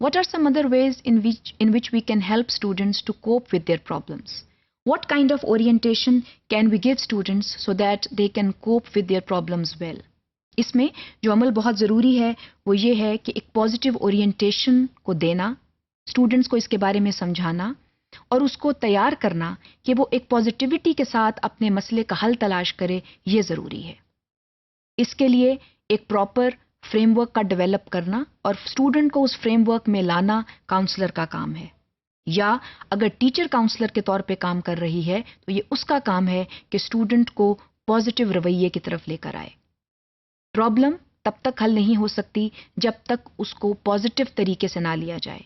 What are some other ways in which we can help students to cope with their problems? What kind of orientation can we give students so that they can cope with their problems well? इसमें जो अमल बहुत ज़रूरी है वो ये है कि एक पॉजिटिव ओरिएंटेशन को देना, स्टूडेंट्स को इसके बारे में समझाना और उसको तैयार करना कि वो एक पॉजिटिविटी के साथ अपने मसले का हल तलाश करे, ये ज़रूरी है। इसके लिए एक प्रॉपर फ्रेमवर्क का डेवलप करना और स्टूडेंट को उस फ्रेमवर्क में लाना काउंसलर का काम है। या अगर टीचर काउंसलर के तौर पे काम कर रही है तो ये उसका काम है कि स्टूडेंट को पॉजिटिव रवैये की तरफ लेकर आए। प्रॉब्लम तब तक हल नहीं हो सकती जब तक उसको पॉजिटिव तरीके से ना लिया जाए।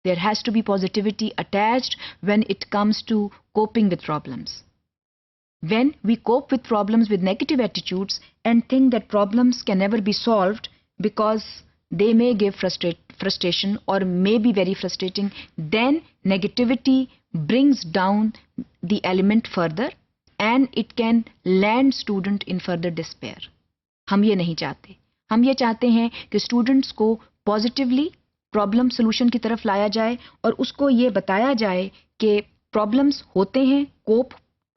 There has to be positivity attached when it comes to coping with problems. When we cope with problems with negative attitudes and think that problems can never be solved because they may give frustration or may be very frustrating, then negativity brings down the element further and it can land student in further despair. हम ये नहीं चाहते। हम ये चाहते हैं कि students को पॉजिटिवली प्रॉब्लम सोल्यूशन की तरफ लाया जाए और उसको ये बताया जाए कि प्रॉब्लम्स होते हैं, कोप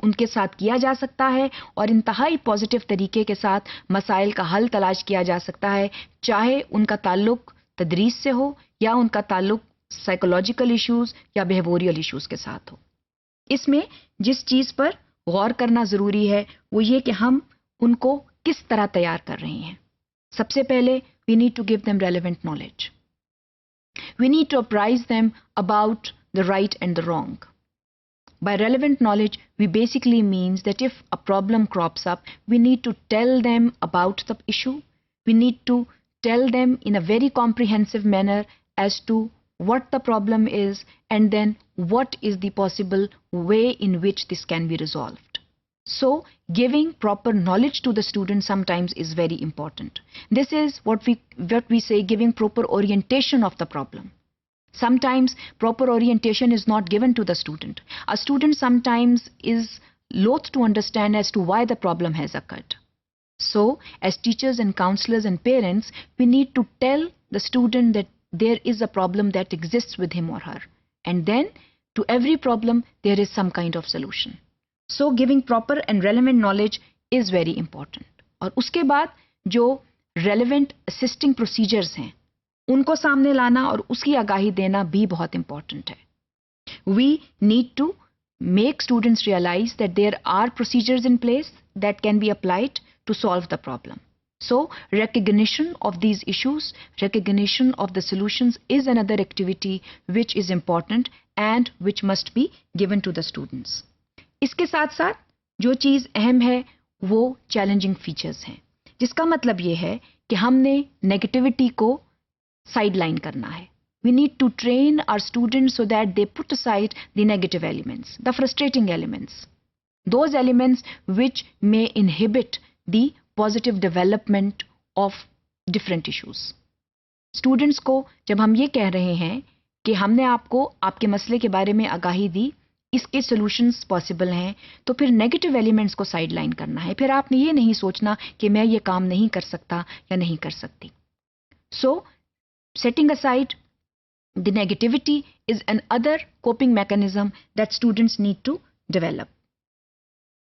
उनके साथ किया जा सकता है और इंतहाई पॉजिटिव तरीके के साथ मसाइल का हल तलाश किया जा सकता है, चाहे उनका ताल्लुक तदरीस से हो या उनका ताल्लुक साइकोलॉजिकल इश्यूज या बिहेवियरल इश्यूज के साथ हो। इसमें जिस चीज़ पर गौर करना ज़रूरी है वो ये कि हम उनको किस तरह तैयार कर रहे हैं। सबसे पहले we need to give them relevant knowledge. We need to apprise them about the right and the wrong. By relevant knowledge, we basically means that if a problem crops up, we need to tell them about the issue. We need to tell them in a very comprehensive manner as to what the problem is and then what is the possible way in which this can be resolved. So, giving proper knowledge to the student sometimes is very important. This is what we say, giving proper orientation of the problem. Sometimes proper orientation is not given to the student. A student sometimes is loath to understand as to why the problem has occurred. So, as teachers and counselors and parents, we need to tell the student that there is a problem that exists with him or her. And then, to every problem, there is some kind of solution. So giving proper and relevant knowledge is very important. और उसके बाद जो relevant assisting procedures हैं उनको सामने लाना और उसकी आगाही देना भी बहुत important है। We need to make students realize that there are procedures in place that can be applied to solve the problem. So recognition of these issues, recognition of the solutions is another activity which is important and which must be given to the students. इसके साथ साथ जो चीज़ अहम है वो challenging features हैं, जिसका मतलब ये है कि हमने नेगेटिविटी को साइडलाइन करना है। We need to train our students so that they put aside the negative elements, the frustrating elements, those elements which may inhibit the positive development of different issues. Students को जब हम ये कह रहे हैं कि हमने आपको आपके मसले के बारे में आगाही दी, इसके सॉल्यूशंस पॉसिबल हैं, तो फिर नेगेटिव एलिमेंट्स को साइडलाइन करना है। फिर आपने ये नहीं सोचना कि मैं ये काम नहीं कर सकता या नहीं कर सकती। So setting aside the negativity is an other coping mechanism that students need to develop.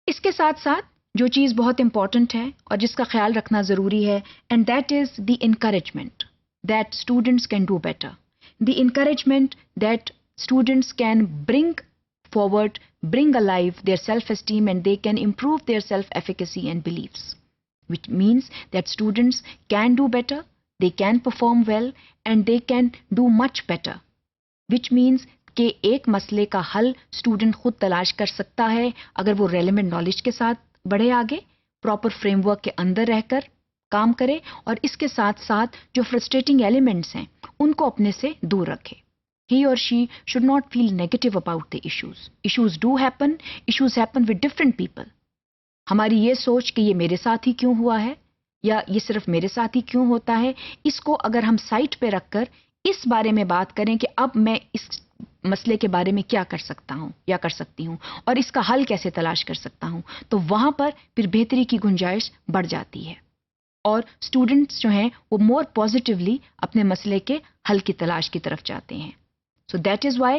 इसके साथ साथ जो चीज़ बहुत इंपॉर्टेंट है और जिसका ख्याल रखना ज़रूरी है, and that is the encouragement that students can do better, the encouragement that students can bring forward, bring alive their self-esteem and they can improve their self-efficacy and beliefs, which means that students can do better, they can perform well and they can do much better, which means कि एक मसले का हल student खुद तलाश कर सकता है अगर वो रेलेवेंट नॉलेज के साथ बढ़े आगे, प्रॉपर फ्रेमवर्क के अंदर रहकर काम करे और इसके साथ साथ जो फ्रस्ट्रेटिंग एलिमेंट्स हैं उनको अपने से दूर रखे। He or she should not feel negative about the issues. Issues do happen. Issues happen with different people. हमारी ये सोच कि ये मेरे साथ ही क्यों हुआ है या ये सिर्फ मेरे साथ ही क्यों होता है, इसको अगर हम साइड पे रखकर इस बारे में बात करें कि अब मैं इस मसले के बारे में क्या कर सकता हूँ या कर सकती हूँ और इसका हल कैसे तलाश कर सकता हूँ, तो वहाँ पर फिर बेहतरी की गुंजाइश बढ़ जाती है। और स्टूडेंट्स जो हैं वो मोर पॉजिटिवली अपने मसले के हल की तलाश की तरफ जाते हैं. So that is why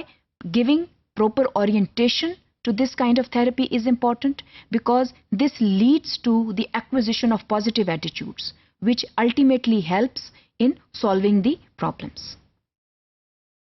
giving proper orientation to this kind of therapy is important, because this leads to the acquisition of positive attitudes which ultimately helps in solving the problems.